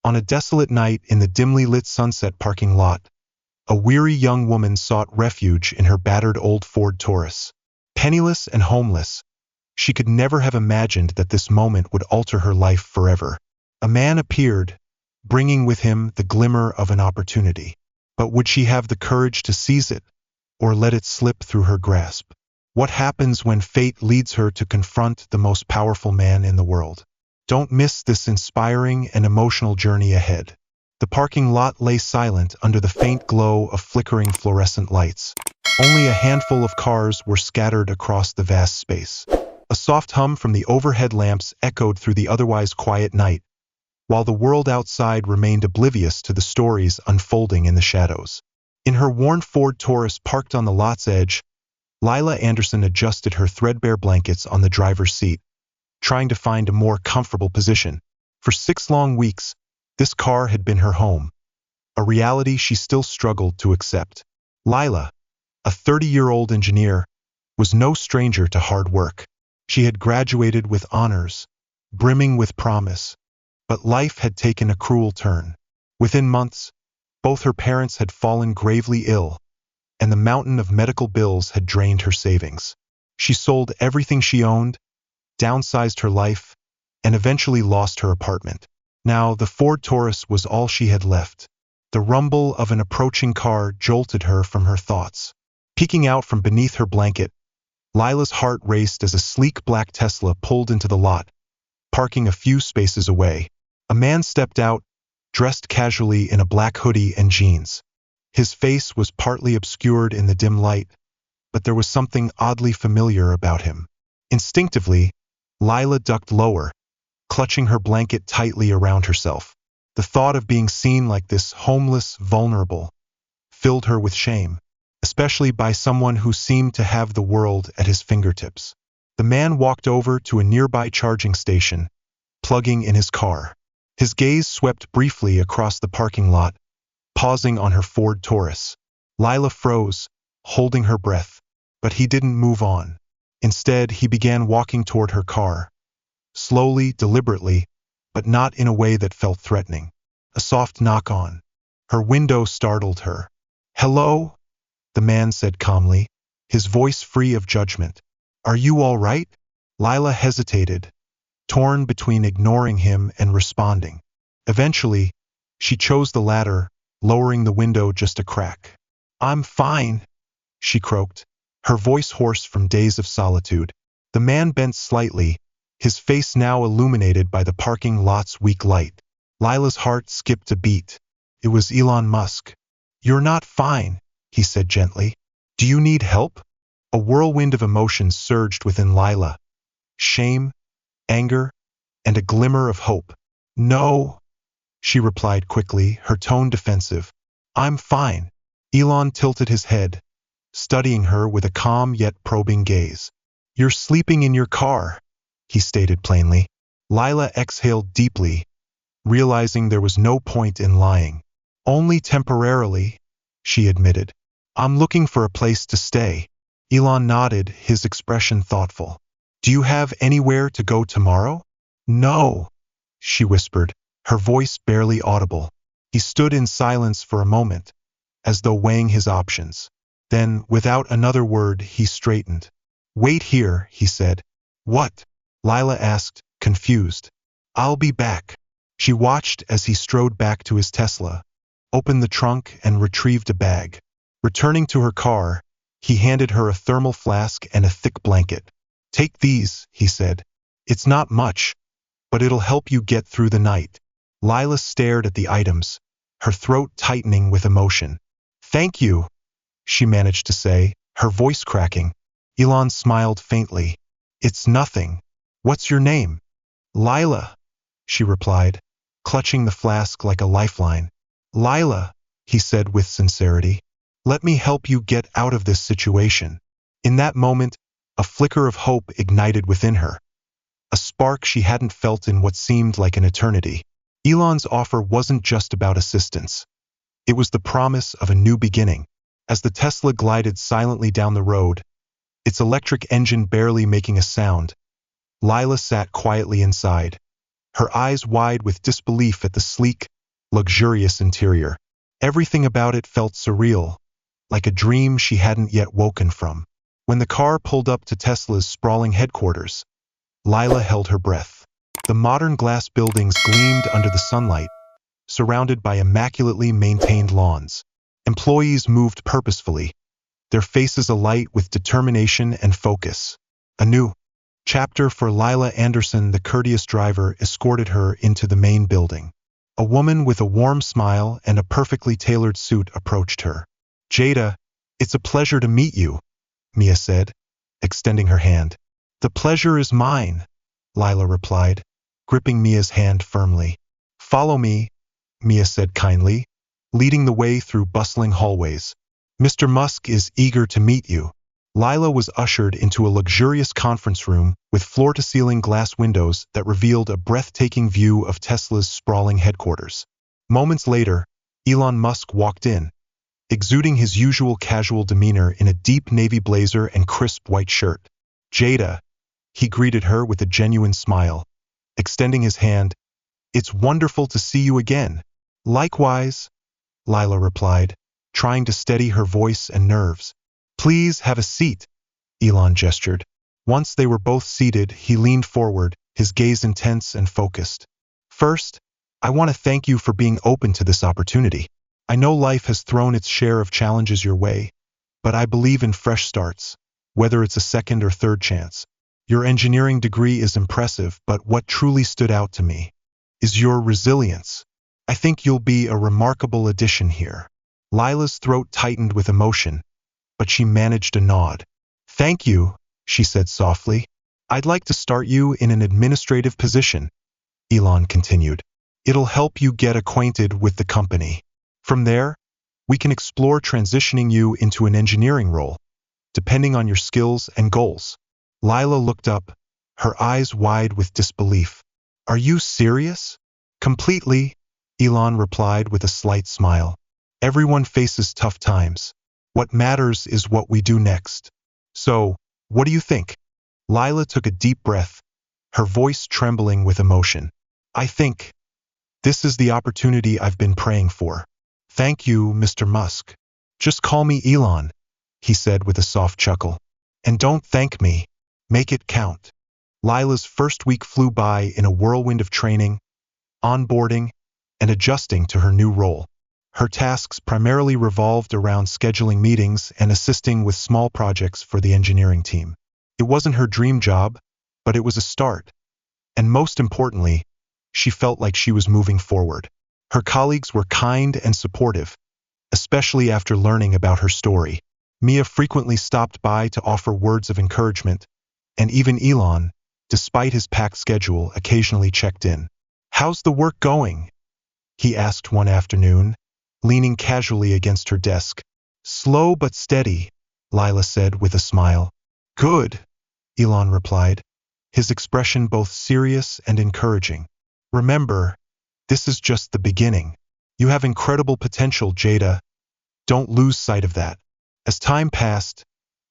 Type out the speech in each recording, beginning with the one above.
On a desolate night in the dimly lit Sunset parking lot, a weary young woman sought refuge in her battered old Ford Taurus. Penniless and homeless, she could never have imagined that this moment would alter her life forever. A man appeared, bringing with him the glimmer of an opportunity. But would she have the courage to seize it, or let it slip through her grasp? What happens when fate leads her to confront the most powerful man in the world? Don't miss this inspiring and emotional journey ahead. The parking lot lay silent under the faint glow of flickering fluorescent lights. Only a handful of cars were scattered across the vast space. A soft hum from the overhead lamps echoed through the otherwise quiet night, while the world outside remained oblivious to the stories unfolding in the shadows. In her worn Ford Taurus parked on the lot's edge, Lila Anderson adjusted her threadbare blankets on the driver's seat, trying to find a more comfortable position. For 6 long weeks, this car had been her home, a reality she still struggled to accept. Lila, a 30-year-old engineer, was no stranger to hard work. She had graduated with honors, brimming with promise. But life had taken a cruel turn. Within months, both her parents had fallen gravely ill, and the mountain of medical bills had drained her savings. She sold everything she owned, downsized her life, and eventually lost her apartment. Now, the Ford Taurus was all she had left. The rumble of an approaching car jolted her from her thoughts. Peeking out from beneath her blanket, Lila's heart raced as a sleek black Tesla pulled into the lot, parking a few spaces away. A man stepped out, dressed casually in a black hoodie and jeans. His face was partly obscured in the dim light, but there was something oddly familiar about him. Instinctively, Lila ducked lower, clutching her blanket tightly around herself. The thought of being seen like this, homeless, vulnerable, filled her with shame, especially by someone who seemed to have the world at his fingertips. The man walked over to a nearby charging station, plugging in his car. His gaze swept briefly across the parking lot, pausing on her Ford Taurus. Lila froze, holding her breath, but he didn't move on. Instead, he began walking toward her car, slowly, deliberately, but not in a way that felt threatening. A soft knock on her window startled her. "Hello?" the man said calmly, his voice free of judgment. "Are you all right?" Lila hesitated, torn between ignoring him and responding. Eventually, she chose the latter, lowering the window just a crack. "I'm fine," she croaked, her voice hoarse from days of solitude. The man bent slightly, his face now illuminated by the parking lot's weak light. Lila's heart skipped a beat. It was Elon Musk. "You're not fine," he said gently. "Do you need help?" A whirlwind of emotions surged within Lila. Shame, anger, and a glimmer of hope. "No," she replied quickly, her tone defensive. "I'm fine." Elon tilted his head, studying her with a calm yet probing gaze. "You're sleeping in your car," he stated plainly. Lila exhaled deeply, realizing there was no point in lying. "Only temporarily," she admitted. "I'm looking for a place to stay." Elon nodded, his expression thoughtful. "Do you have anywhere to go tomorrow?" "No," she whispered, her voice barely audible. He stood in silence for a moment, as though weighing his options. Then, without another word, he straightened. "Wait here," he said. "What?" Lila asked, confused. "I'll be back." She watched as he strode back to his Tesla, opened the trunk and retrieved a bag. Returning to her car, he handed her a thermal flask and a thick blanket. "Take these," he said. "It's not much, but it'll help you get through the night." Lila stared at the items, her throat tightening with emotion. "Thank you," she managed to say, her voice cracking. Elon smiled faintly. "It's nothing. What's your name?" "Lila," she replied, clutching the flask like a lifeline. "Lila," he said with sincerity, "let me help you get out of this situation." In that moment, a flicker of hope ignited within her, a spark she hadn't felt in what seemed like an eternity. Elon's offer wasn't just about assistance. It was the promise of a new beginning. As the Tesla glided silently down the road, its electric engine barely making a sound, Lila sat quietly inside, her eyes wide with disbelief at the sleek, luxurious interior. Everything about it felt surreal, like a dream she hadn't yet woken from. When the car pulled up to Tesla's sprawling headquarters, Lila held her breath. The modern glass buildings gleamed under the sunlight, surrounded by immaculately maintained lawns. Employees moved purposefully, their faces alight with determination and focus. A new chapter for Lila Anderson, the courteous driver, escorted her into the main building. A woman with a warm smile and a perfectly tailored suit approached her. "Jada, it's a pleasure to meet you," Mia said, extending her hand. "The pleasure is mine," Lila replied, gripping Mia's hand firmly. "Follow me," Mia said kindly, leading the way through bustling hallways. "Mr. Musk is eager to meet you." Lila was ushered into a luxurious conference room with floor-to-ceiling glass windows that revealed a breathtaking view of Tesla's sprawling headquarters. Moments later, Elon Musk walked in, exuding his usual casual demeanor in a deep navy blazer and crisp white shirt. "Jada," he greeted her with a genuine smile, extending his hand. "It's wonderful to see you again." "Likewise," Lila replied, trying to steady her voice and nerves. "Please have a seat," Elon gestured. Once they were both seated, he leaned forward, his gaze intense and focused. "First, I want to thank you for being open to this opportunity. I know life has thrown its share of challenges your way, but I believe in fresh starts, whether it's a second or third chance. Your engineering degree is impressive, but what truly stood out to me is your resilience. I think you'll be a remarkable addition here." Lila's throat tightened with emotion, but she managed a nod. "Thank you," she said softly. "I'd like to start you in an administrative position," Elon continued. "It'll help you get acquainted with the company. From there, we can explore transitioning you into an engineering role, depending on your skills and goals." Lila looked up, her eyes wide with disbelief. "Are you serious?" "Completely," Elon replied with a slight smile. "Everyone faces tough times. What matters is what we do next. So, what do you think?" Lila took a deep breath, her voice trembling with emotion. "I think this is the opportunity I've been praying for." "Thank you, Mr. Musk. Just call me Elon," he said with a soft chuckle. "And don't thank me. Make it count." Lila's first week flew by in a whirlwind of training, onboarding, and adjusting to her new role. Her tasks primarily revolved around scheduling meetings and assisting with small projects for the engineering team. It wasn't her dream job, but it was a start. And most importantly, she felt like she was moving forward. Her colleagues were kind and supportive, especially after learning about her story. Mia frequently stopped by to offer words of encouragement, and even Elon, despite his packed schedule, occasionally checked in. "How's the work going?" he asked one afternoon, leaning casually against her desk. "Slow but steady," Lila said with a smile. "Good," Elon replied, his expression both serious and encouraging. "Remember, this is just the beginning. You have incredible potential, Jada. Don't lose sight of that." As time passed,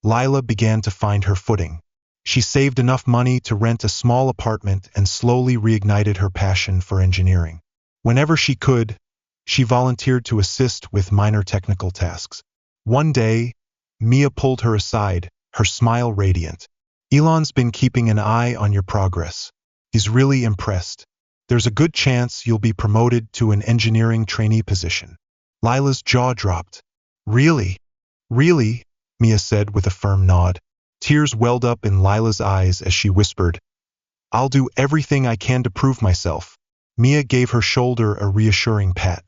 Lila began to find her footing. She saved enough money to rent a small apartment and slowly reignited her passion for engineering. Whenever she could, she volunteered to assist with minor technical tasks. One day, Mia pulled her aside, her smile radiant. "Elon's been keeping an eye on your progress. He's really impressed. There's a good chance you'll be promoted to an engineering trainee position." Lila's jaw dropped. "Really? Really?" Mia said with a firm nod. Tears welled up in Lila's eyes as she whispered, "I'll do everything I can to prove myself." Mia gave her shoulder a reassuring pat.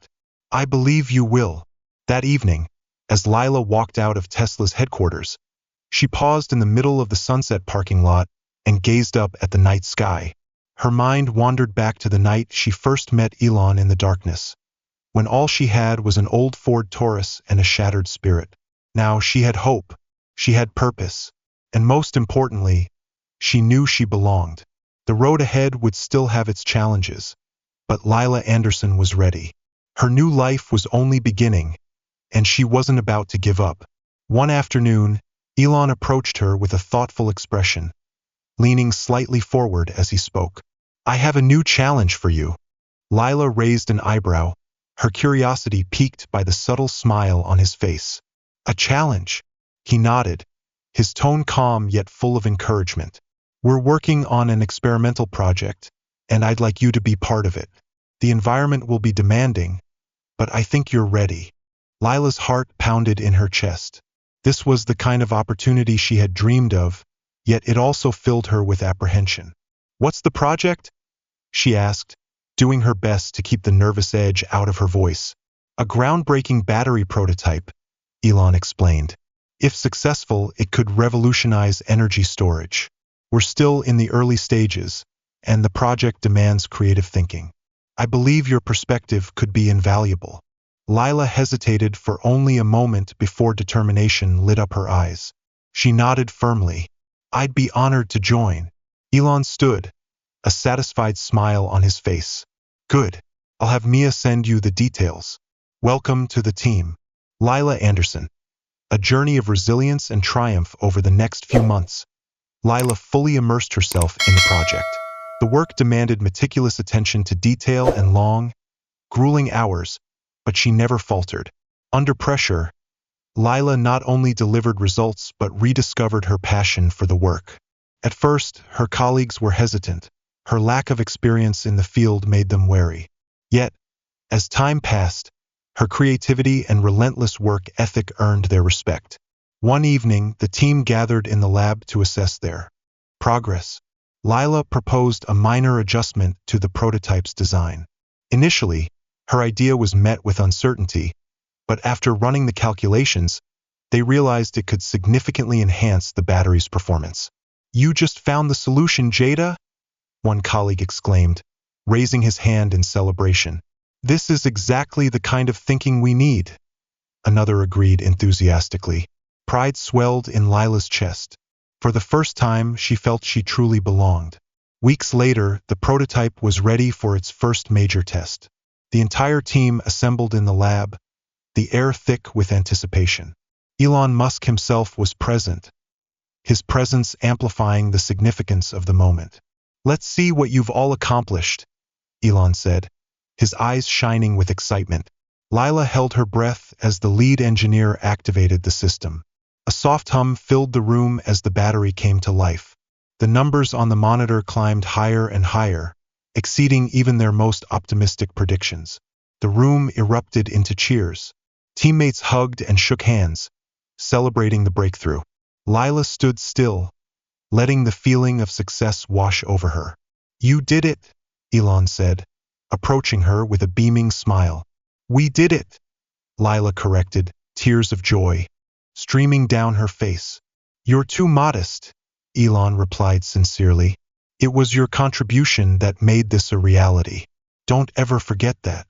"I believe you will." That evening, as Lila walked out of Tesla's headquarters, she paused in the middle of the Sunset parking lot and gazed up at the night sky. Her mind wandered back to the night she first met Elon in the darkness, when all she had was an old Ford Taurus and a shattered spirit. Now she had hope, she had purpose, and most importantly, she knew she belonged. The road ahead would still have its challenges, but Lila Anderson was ready. Her new life was only beginning, and she wasn't about to give up. One afternoon, Elon approached her with a thoughtful expression, leaning slightly forward as he spoke. "I have a new challenge for you." Lila raised an eyebrow, her curiosity piqued by the subtle smile on his face. A challenge. He nodded, his tone calm yet full of encouragement. We're working on an experimental project, and I'd like you to be part of it. The environment will be demanding, but I think you're ready. Lila's heart pounded in her chest. This was the kind of opportunity she had dreamed of, yet it also filled her with apprehension. What's the project? She asked, doing her best to keep the nervous edge out of her voice. A groundbreaking battery prototype, Elon explained. If successful, it could revolutionize energy storage. We're still in the early stages, and the project demands creative thinking. I believe your perspective could be invaluable. Lila hesitated for only a moment before determination lit up her eyes. She nodded firmly. I'd be honored to join. Elon stood, a satisfied smile on his face. Good. I'll have Mia send you the details. Welcome to the team. Lila Anderson. A journey of resilience and triumph over the next few months. Lila fully immersed herself in the project. The work demanded meticulous attention to detail and long, grueling hours, but she never faltered. Under pressure, Lila not only delivered results but rediscovered her passion for the work. At first, her colleagues were hesitant. Her lack of experience in the field made them wary. Yet, as time passed, her creativity and relentless work ethic earned their respect. One evening, the team gathered in the lab to assess their progress. Lila proposed a minor adjustment to the prototype's design. Initially, her idea was met with uncertainty, but after running the calculations, they realized it could significantly enhance the battery's performance. You just found the solution, Jada? One colleague exclaimed, raising his hand in celebration. This is exactly the kind of thinking we need. Another agreed enthusiastically. Pride swelled in Lila's chest. For the first time, she felt she truly belonged. Weeks later, the prototype was ready for its first major test. The entire team assembled in the lab, the air thick with anticipation. Elon Musk himself was present, his presence amplifying the significance of the moment. Let's see what you've all accomplished, Elon said, his eyes shining with excitement. Lila held her breath as the lead engineer activated the system. A soft hum filled the room as the battery came to life. The numbers on the monitor climbed higher and higher, exceeding even their most optimistic predictions. The room erupted into cheers. Teammates hugged and shook hands, celebrating the breakthrough. Lila stood still, letting the feeling of success wash over her. You did it, Elon said, approaching her with a beaming smile. We did it, Lila corrected, tears of joy streaming down her face. You're too modest, Elon replied sincerely. It was your contribution that made this a reality. Don't ever forget that.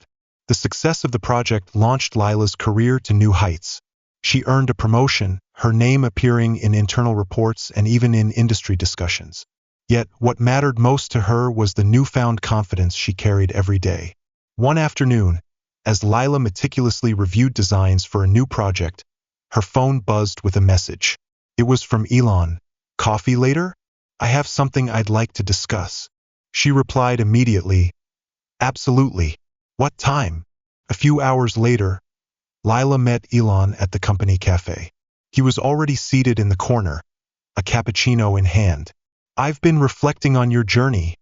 The success of the project launched Lila's career to new heights. She earned a promotion, her name appearing in internal reports and even in industry discussions. Yet, what mattered most to her was the newfound confidence she carried every day. One afternoon, as Lila meticulously reviewed designs for a new project, her phone buzzed with a message. It was from Elon. Coffee later? I have something I'd like to discuss. She replied immediately. Absolutely. What time? A few hours later, Lila met Elon at the company cafe. He was already seated in the corner, a cappuccino in hand. I've been reflecting on your journey,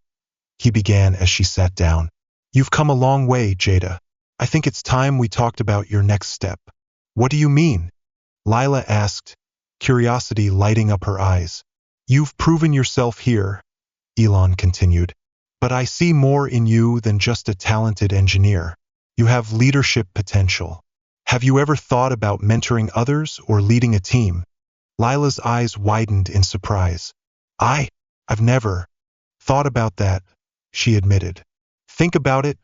he began as she sat down. You've come a long way, Jada. I think it's time we talked about your next step. What do you mean? Lila asked, curiosity lighting up her eyes. You've proven yourself here, Elon continued. But I see more in you than just a talented engineer. You have leadership potential. Have you ever thought about mentoring others or leading a team? Lila's eyes widened in surprise. I've never thought about that, she admitted. Think about it,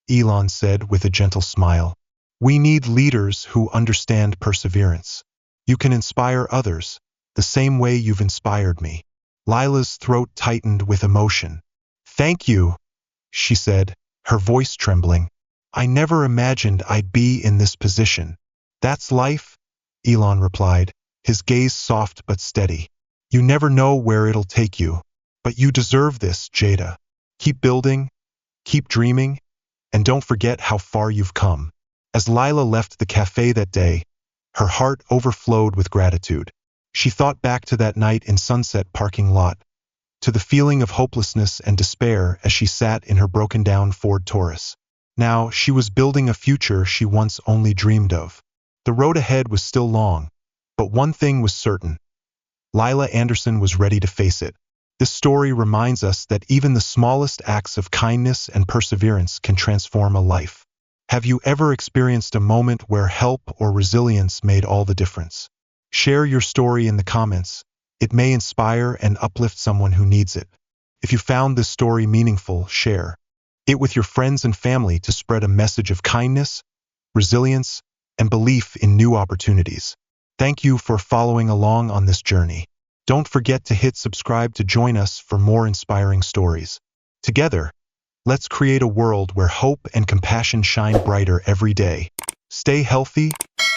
Elon said with a gentle smile. We need leaders who understand perseverance. You can inspire others, the same way you've inspired me. Lila's throat tightened with emotion. Thank you, she said, her voice trembling. I never imagined I'd be in this position. That's life, Elon replied, his gaze soft but steady. You never know where it'll take you. But you deserve this, Jada. Keep building, keep dreaming, and don't forget how far you've come. As Lila left the cafe that day, her heart overflowed with gratitude. She thought back to that night in Sunset parking lot, to the feeling of hopelessness and despair as she sat in her broken-down Ford Taurus. Now, she was building a future she once only dreamed of. The road ahead was still long, but one thing was certain. Lila Anderson was ready to face it. This story reminds us that even the smallest acts of kindness and perseverance can transform a life. Have you ever experienced a moment where help or resilience made all the difference? Share your story in the comments. It may inspire and uplift someone who needs it. If you found this story meaningful, share it with your friends and family to spread a message of kindness, resilience, and belief in new opportunities. Thank you for following along on this journey. Don't forget to hit subscribe to join us for more inspiring stories. Together, let's create a world where hope and compassion shine brighter every day. Stay healthy,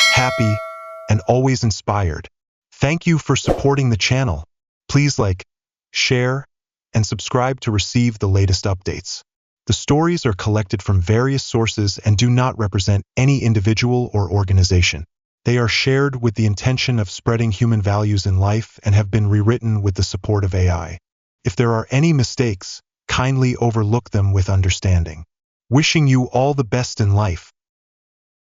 happy, and always inspired. Thank you for supporting the channel. Please like, share, and subscribe to receive the latest updates. The stories are collected from various sources and do not represent any individual or organization. They are shared with the intention of spreading human values in life and have been rewritten with the support of AI. If there are any mistakes, kindly overlook them with understanding. Wishing you all the best in life.